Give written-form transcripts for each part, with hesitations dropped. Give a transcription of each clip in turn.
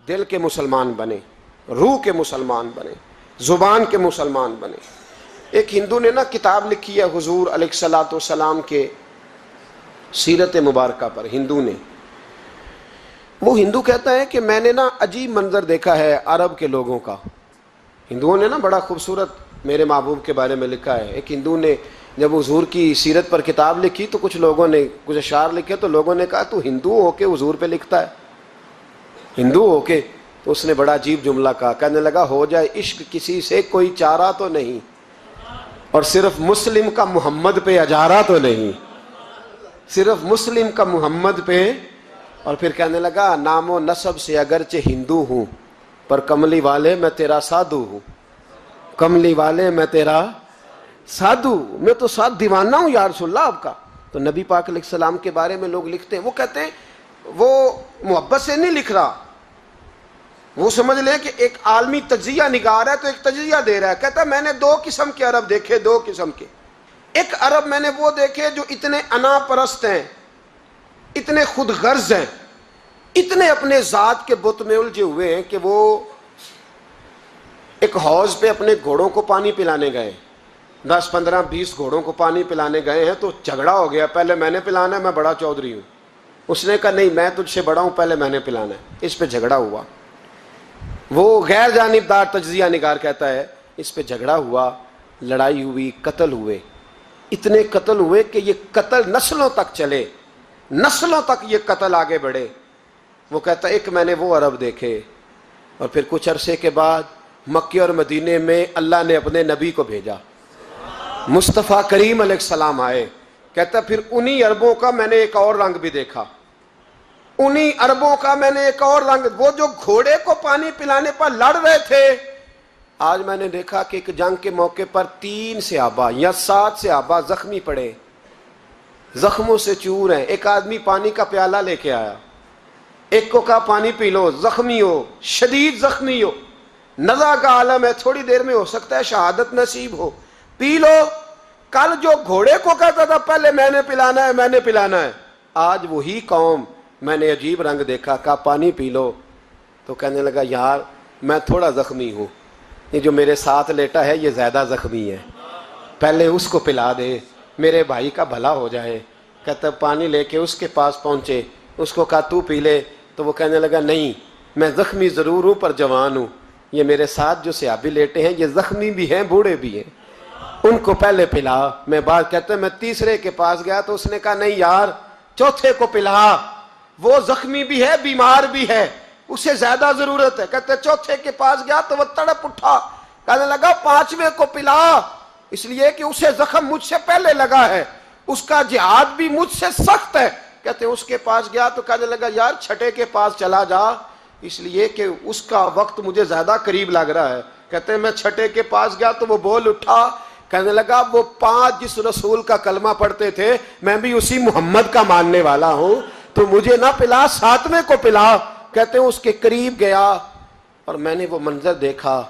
دل کے مسلمان بنے، روح کے مسلمان بنے، زبان کے مسلمان بنے۔ ایک ہندو نے نا کتاب لکھی ہے حضور علیہ الصلوۃ والسلام کے سیرت مبارکہ پر، ہندو نے۔ وہ ہندو کہتا ہے کہ میں نے نا عجیب منظر دیکھا ہے عرب کے لوگوں کا۔ ہندوؤں نے نا بڑا خوبصورت میرے محبوب کے بارے میں لکھا ہے۔ ایک ہندو نے جب حضور کی سیرت پر کتاب لکھی تو کچھ لوگوں نے کچھ اشعار لکھے، تو لوگوں نے کہا تو ہندو ہو کے حضور پہ لکھتا ہے، ہندو ہو کے؟ تو اس نے بڑا عجیب جملہ کہا، کہنے لگا ہو جائے عشق کسی سے کوئی چارہ تو نہیں، اور صرف مسلم کا محمد پہ اجارہ تو نہیں، صرف مسلم کا محمد پہ۔ اور پھر کہنے لگا نام و نسب سے اگرچہ ہندو ہوں پر کملی والے میں تیرا سادھو ہوں، کملی والے میں تیرا سادھو، میں تو ساتھ دیوانہ ہوں یا رسول اللہ آپ کا۔ تو نبی پاک علیہ السلام کے بارے میں لوگ لکھتے ہیں، وہ کہتے ہیں وہ محبت سے نہیں لکھ رہا، وہ سمجھ لیں کہ ایک عالمی تجزیہ نگار ہے تو ایک تجزیہ دے رہا ہے۔ کہتا ہے میں نے دو قسم کے عرب دیکھے، دو قسم کے۔ ایک عرب میں نے وہ دیکھے جو اتنے انا پرست ہیں، اتنے خود غرض ہیں، اتنے اپنے ذات کے بت میں الجھے ہوئے ہیں کہ وہ ایک حوض پہ اپنے گھوڑوں کو پانی پلانے گئے، 10 15 20 گھوڑوں کو پانی پلانے گئے ہیں، تو جھگڑا ہو گیا، پہلے میں نے پلانا ہے، میں بڑا چودھری ہوں۔ اس نے کہا نہیں میں تجھ سے بڑا ہوں، پہلے میں نے پلانا ہے۔ اس پہ جھگڑا ہوا، وہ غیر جانبدار تجزیہ نگار کہتا ہے اس پہ جھگڑا ہوا، لڑائی ہوئی، قتل ہوئے، اتنے قتل ہوئے کہ یہ قتل نسلوں تک چلے، نسلوں تک یہ قتل آگے بڑھے۔ وہ کہتا ہے ایک میں نے وہ عرب دیکھے، اور پھر کچھ عرصے کے بعد مکے اور مدینے میں اللہ نے اپنے نبی کو بھیجا، مصطفیٰ کریم علیہ السلام آئے۔ کہتا پھر انہی عربوں کا میں نے ایک اور رنگ بھی دیکھا، انہی عربوں کا میں نے ایک اور رنگ، وہ جو گھوڑے کو پانی پلانے پر لڑ رہے تھے، آج میں نے دیکھا کہ ایک جنگ کے موقع پر 3 صحابہ یا 7 صحابہ زخمی پڑے، زخموں سے چور ہیں۔ ایک آدمی پانی کا پیالہ لے کے آیا، ایک کو کہا پانی پی لو، زخمی ہو، شدید زخمی ہو، نزع کا عالم ہے، تھوڑی دیر میں ہو سکتا ہے شہادت نصیب ہو، پی لو۔ کل جو گھوڑے کو کہتا تھا پہلے میں نے پلانا ہے، میں نے پلانا ہے، آج وہی قوم میں نے عجیب رنگ دیکھا، کہا پانی پی لو۔ تو کہنے لگا یار میں تھوڑا زخمی ہوں، یہ جو میرے ساتھ لیٹا ہے یہ زیادہ زخمی ہے، پہلے اس کو پلا دے، میرے بھائی کا بھلا ہو جائے۔ کہتا پانی لے کے اس کے پاس پہنچے، اس کو کہا تو پی لے، تو وہ کہنے لگا نہیں میں زخمی ضرور ہوں پر جوان ہوں، یہ میرے ساتھ جو صحابی لیٹے ہیں یہ زخمی بھی ہیں بوڑھے بھی ہیں، ان کو پہلے پلا۔ میں بات کہتا میں تیسرے کے پاس گیا تو اس نے کہا نہیں یار چوتھے کو پلا، وہ زخمی بھی ہے بیمار بھی ہے، اسے زیادہ ضرورت ہے۔ کہتے چوتھے کے پاس گیا تو وہ تڑپ اٹھا، کہنے لگا 5ویں کو پلا، اس لیے کہ اسے زخم مجھ سے پہلے لگا ہے، اس کا جہاد بھی مجھ سے سخت ہے۔ کہتے اس کے پاس گیا تو کہنے لگا یار 6 کے پاس چلا جا، اس لیے کہ اس کا وقت مجھے زیادہ قریب لگ رہا ہے۔ کہتے ہیں میں 6 کے پاس گیا تو وہ بول اٹھا، کہنے لگا وہ 5 جس رسول کا کلمہ پڑھتے تھے میں بھی اسی محمد کا ماننے والا ہوں، تو مجھے نہ پلا 7ویں کو پلا۔ کہتے ہیں اس کے قریب گیا اور میں نے وہ منظر دیکھا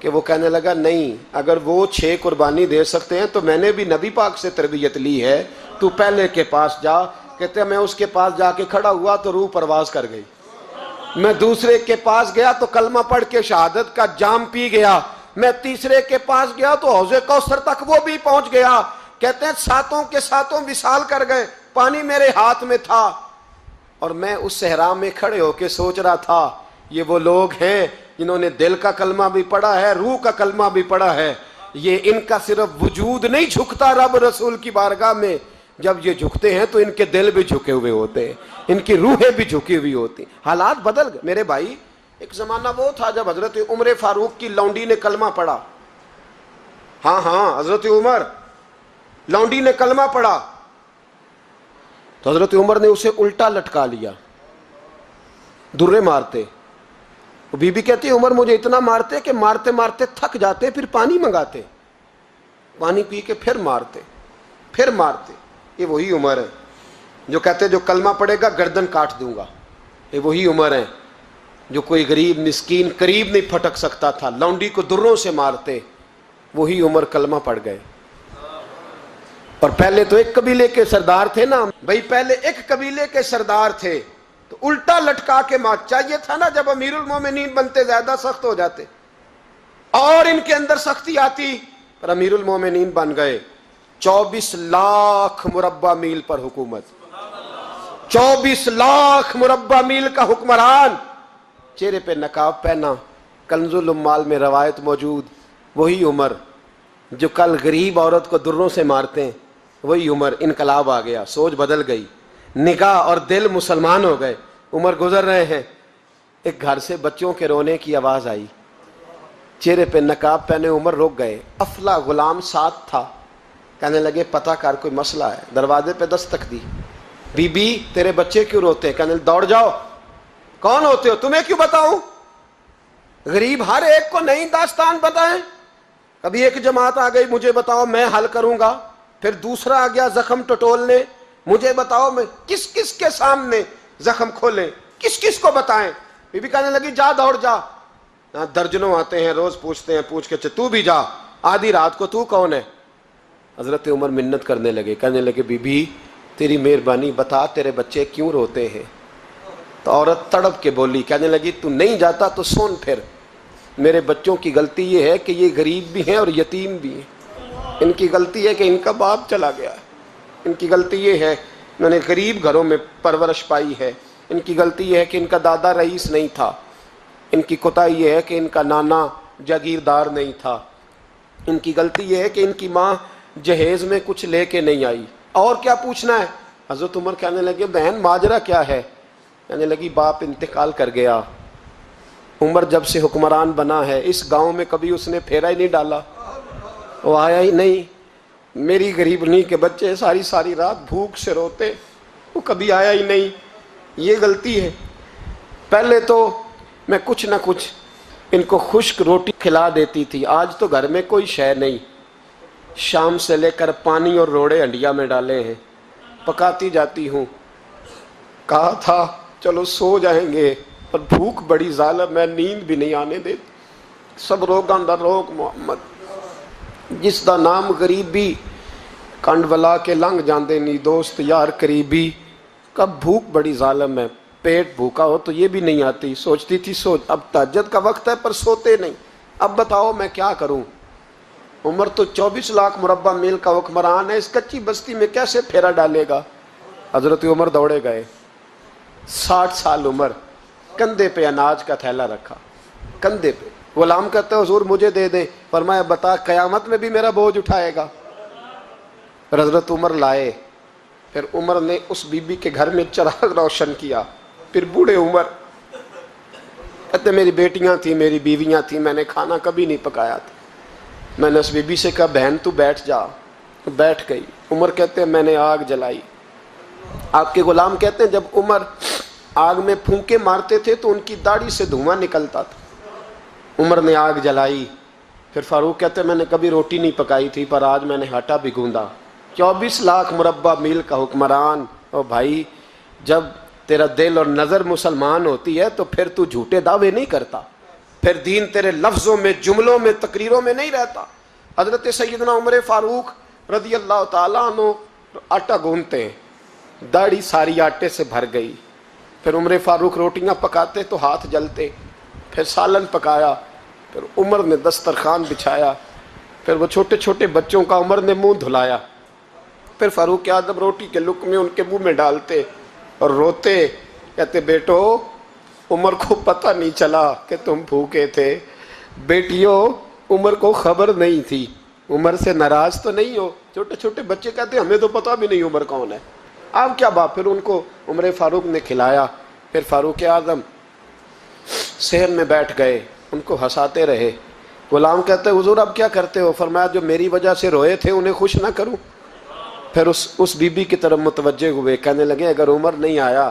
کہ وہ کہنے لگا نہیں اگر وہ 6 قربانی دے سکتے ہیں تو میں نے بھی نبی پاک سے تربیت لی ہے، تو پہلے کے پاس جا۔ کہتے ہیں میں اس کے پاس جا کے کھڑا ہوا تو روح پرواز کر گئی، میں دوسرے کے پاس گیا تو کلمہ پڑھ کے شہادت کا جام پی گیا، میں تیسرے کے پاس گیا تو حوض کوثر تک وہ بھی پہنچ گیا۔ کہتے ہیں 7 کے 7 وصال کر گئے، پانی میرے ہاتھ میں تھا، اور میں اس صحرا میں کھڑے ہو کے سوچ رہا تھا یہ وہ لوگ ہیں جنہوں نے دل کا کلمہ بھی پڑھا ہے، روح کا کلمہ بھی پڑھا ہے، یہ ان کا صرف وجود نہیں جھکتا رب رسول کی بارگاہ میں، جب یہ جھکتے ہیں تو ان کے دل بھی جھکے ہوئے ہوتے ہیں، ان کی روحیں بھی جھکی ہوئی ہوتی ہیں۔ حالات بدل گئے میرے بھائی۔ ایک زمانہ وہ تھا جب حضرت عمر فاروق کی لونڈی نے کلمہ پڑھا، ہاں حضرت عمر لونڈی نے کلمہ پڑھا تو حضرت عمر نے اسے الٹا لٹکا لیا، درے مارتے۔ بی بی کہتی عمر مجھے اتنا مارتے کہ مارتے مارتے تھک جاتے، پھر پانی منگاتے، پانی پی کے پھر مارتے پھر مارتے۔ یہ وہی عمر ہے جو کہتے جو کلمہ پڑھے گا گردن کاٹ دوں گا، یہ وہی عمر ہے جو کوئی غریب مسکین قریب نہیں پھٹک سکتا تھا، لونڈی کو دروں سے مارتے، وہی عمر کلمہ پڑھ گئے۔ اور پہلے تو ایک قبیلے کے سردار تھے نا بھائی، پہلے ایک قبیلے کے سردار تھے، تو الٹا لٹکا کے مار. چاہیے تھا نا جب امیر المومنین بنتے زیادہ سخت ہو جاتے اور ان کے اندر سختی آتی, پر امیر المومنین بن گئے. 24 لاکھ مربع میل پر حکومت, 24 لاکھ مربع میل کا حکمران, چہرے پہ نقاب پہنا. کنز الاموال میں روایت موجود, وہی عمر جو کل غریب عورت کو دروں سے مارتے ہیں, وہی عمر. انقلاب آ گیا, سوچ بدل گئی, نگاہ اور دل مسلمان ہو گئے. عمر گزر رہے ہیں, ایک گھر سے بچوں کے رونے کی آواز آئی, چہرے پہ نقاب پہنے عمر رک گئے. افلا غلام ساتھ تھا, کہنے لگے پتہ کر کوئی مسئلہ ہے. دروازے پہ دستک دی, بی بی تیرے بچے کیوں روتے ہیں؟ کہنے لگے دوڑ جاؤ. کون ہوتے ہو؟ تمہیں کیوں بتاؤں؟ غریب ہر ایک کو نئی داستان بتائیں. کبھی ایک جماعت آ گئی, مجھے بتاؤ میں حل کروں گا. پھر دوسرا آ گیا زخم ٹٹولنے, مجھے بتاؤ میں کس کس کے سامنے زخم کھولیں, کس کس کو بتائیں. بی بی کہنے لگی جا دوڑ جا. درجنوں آتے ہیں, روز پوچھتے ہیں, پوچھ کے تو بھی جا. آدھی رات کو تو کون ہے؟ حضرت عمر منت کرنے لگے, کہنے لگے بی بی تیری مہربانی بتا تیرے بچے کیوں روتے ہیں. تو عورت تڑپ کے بولی, کہنے لگی تو نہیں جاتا تو سن پھر, میرے بچوں کی غلطی یہ ہے کہ یہ غریب بھی ہیں اور یتیم بھی ہیں. ان کی غلطی ہے کہ ان کا باپ چلا گیا ہے. ان کی غلطی یہ ہے انہوں نے غریب گھروں میں پرورش پائی ہے. ان کی غلطی یہ ہے کہ ان کا دادا رئیس نہیں تھا. ان کی کوتاہی یہ ہے کہ ان کا نانا جاگیردار نہیں تھا. ان کی غلطی یہ ہے کہ ان کی ماں جہیز میں کچھ لے کے نہیں آئی. اور کیا پوچھنا ہے؟ حضرت عمر کہنے لگے بہن ماجرا کیا ہے؟ کہنے لگی باپ انتقال کر گیا. عمر جب سے حکمران بنا ہے اس گاؤں میں کبھی اس نے پھیرا ہی نہیں ڈالا, وہ آیا ہی نہیں. میری غریبنی کے بچے ساری ساری رات بھوک سے روتے, وہ کبھی آیا ہی نہیں. یہ غلطی ہے. پہلے تو میں کچھ نہ کچھ ان کو خشک روٹی کھلا دیتی تھی, آج تو گھر میں کوئی شے نہیں. شام سے لے کر پانی اور روڑے ہنڈیا میں ڈالے ہیں, پکاتی جاتی ہوں. کہا تھا چلو سو جائیں گے, پر بھوک بڑی ظالم ہے, نیند بھی نہیں آنے دیتی. سب روگاں دا روگ محمد, جس دا نام غریبی, کنڈ ولا کے لنگ جاندے نی دوست یار قریبی. کب بھوک بڑی ظالم ہے, پیٹ بھوکا ہو تو یہ بھی نہیں آتی. سوچتی تھی سوچ, اب تہجد کا وقت ہے پر سوتے نہیں. اب بتاؤ میں کیا کروں. عمر تو 24 لاکھ مربع میل کا حکمران ہے, اس کچی بستی میں کیسے پھیرا ڈالے گا. حضرت عمر دوڑے گئے, 60 سال عمر, کندھے پہ اناج کا تھیلا رکھا, کندھے پہ. غلام کہتے ہیں حضور مجھے دے دیں. فرمایا بتا قیامت میں بھی میرا بوجھ اٹھائے گا. پھر حضرت عمر لائے. پھر عمر نے اس بی بی کے گھر میں چراغ روشن کیا. پھر بوڑھے عمر کہتے میری بیٹیاں تھیں, میری بیویاں تھیں, میں نے کھانا کبھی نہیں پکایا تھا. میں نے اس بی بی سے کہا بہن تو بیٹھ جا. بیٹھ گئی. عمر کہتے ہیں میں نے آگ جلائی. آپ کے غلام کہتے ہیں جب عمر آگ میں پھونکے مارتے تھے تو ان کی داڑھی سے دھواں نکلتا تھا. عمر نے آگ جلائی. پھر فاروق کہتے ہیں میں نے کبھی روٹی نہیں پکائی تھی پر آج میں نے آٹا بھی گوندا. 24 لاکھ مربع میل کا حکمران. او بھائی جب تیرا دل اور نظر مسلمان ہوتی ہے تو پھر تو جھوٹے دعوے نہیں کرتا, پھر دین تیرے لفظوں میں, جملوں میں, تقریروں میں نہیں رہتا. حضرت سیدنا عمر فاروق رضی اللہ تعالیٰ عنہ آٹا گوندتے ہیں, داڑھی ساری آٹے سے بھر گئی. پھر عمر فاروق روٹیاں پکاتے تو ہاتھ جلتے. پھر سالن پکایا. پھر عمر نے دسترخوان بچھایا. پھر وہ چھوٹے چھوٹے بچوں کا عمر نے منہ دھلایا. پھر فاروق اعظم روٹی کے لقمے ان کے منہ میں ڈالتے اور روتے, کہتے بیٹو عمر کو پتہ نہیں چلا کہ تم بھوکے تھے. بیٹیوں عمر کو خبر نہیں تھی, عمر سے ناراض تو نہیں ہو. چھوٹے چھوٹے بچے کہتے ہمیں تو پتہ بھی نہیں عمر کون ہے, آپ کیا بات. پھر ان کو عمر فاروق نے کھلایا. پھر فاروق اعظم صحن میں بیٹھ گئے, ان کو ہنساتے رہے. غلام کہتے حضور اب کیا کرتے ہو؟ فرمایا جو میری وجہ سے روئے تھے انہیں خوش نہ کروں. پھر اس بی بی کی طرف متوجہ ہوئے, کہنے لگے اگر عمر نہیں آیا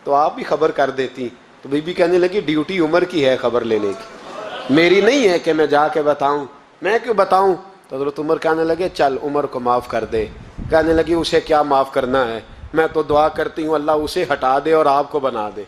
تو آپ ہی خبر کر دیتی. تو بی بی کہنے لگی ڈیوٹی عمر کی ہے خبر لینے کی, میری نہیں ہے کہ میں جا کے بتاؤں. میں کیوں بتاؤں؟ تو حضرت عمر کہنے لگے چل عمر کو معاف کر دے. کہنے لگی اسے کیا معاف کرنا ہے, میں تو دعا کرتی ہوں اللہ اسے ہٹا دے اور آپ کو بنا دے.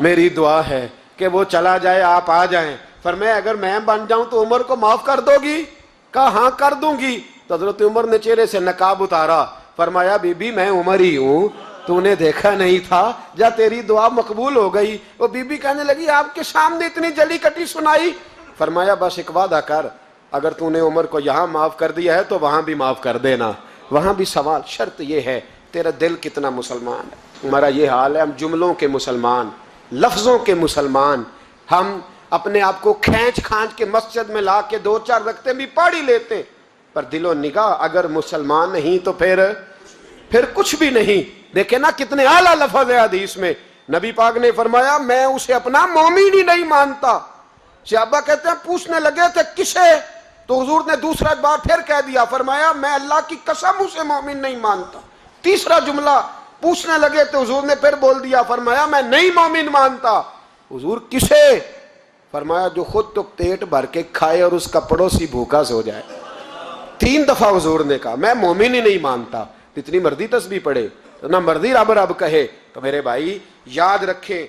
میری دعا ہے کہ وہ چلا جائے آپ آ جائیں. فرمایا اگر میں بن جاؤں تو عمر کو معاف کر دو گی؟ کہا ہاں کر دوں گی. تو حضرت عمر نے چہرے سے نقاب اتارا. فرمایا بی بی میں عمر ہی ہوں, تو نے دیکھا نہیں تھا یا تیری دعا مقبول ہو گئی؟ وہ بی بی کہنے لگی آپ کے سامنے اتنی جلی کٹی سنائی؟ فرمایا بس ایک وعدہ کر، اگر تو نے عمر کو یہاں معاف کر دیا ہے تو وہاں بھی معاف کر دینا۔ وہاں بھی سوال، شرط یہ ہے تیرا دل کتنا مسلمان ہے۔ ہمارا یہ حال ہے، ہم جملوں کے مسلمان، لفظوں کے مسلمان، ہم اپنے آپ کو کھینچ کھانچ کے مسجد میں لا کے 2-4 رکعتیں بھی پڑھ ہی لیتے، پر دل و نگاہ اگر مسلمان نہیں تو پھر کچھ بھی نہیں۔ دیکھیں نا کتنے اعلیٰ لفظ ہے حدیث میں، نبی پاک نے فرمایا میں اسے اپنا مومن ہی نہیں مانتا۔ صحابہ کہتے ہیں پوچھنے لگے تھے کسے؟ تو حضور نے دوسرا بار پھر کہہ دیا، فرمایا میں اللہ کی قسم اسے مومن نہیں مانتا۔ تیسرا جملہ پوچھنے لگے تو حضور نے پھر بول دیا، فرمایا میں نہیں مومن مانتا۔ حضور کسے؟ فرمایا جو خود تو پیٹ بھر کے کھائے اور اس کا پڑوسی بھوکا سو جائے۔ 3 دفعہ حضور نے کہا میں مومن ہی نہیں مانتا۔ اتنی مرضی تسبیح پڑھے، نہ مرضی رب رب کہے، تو میرے بھائی یاد رکھیں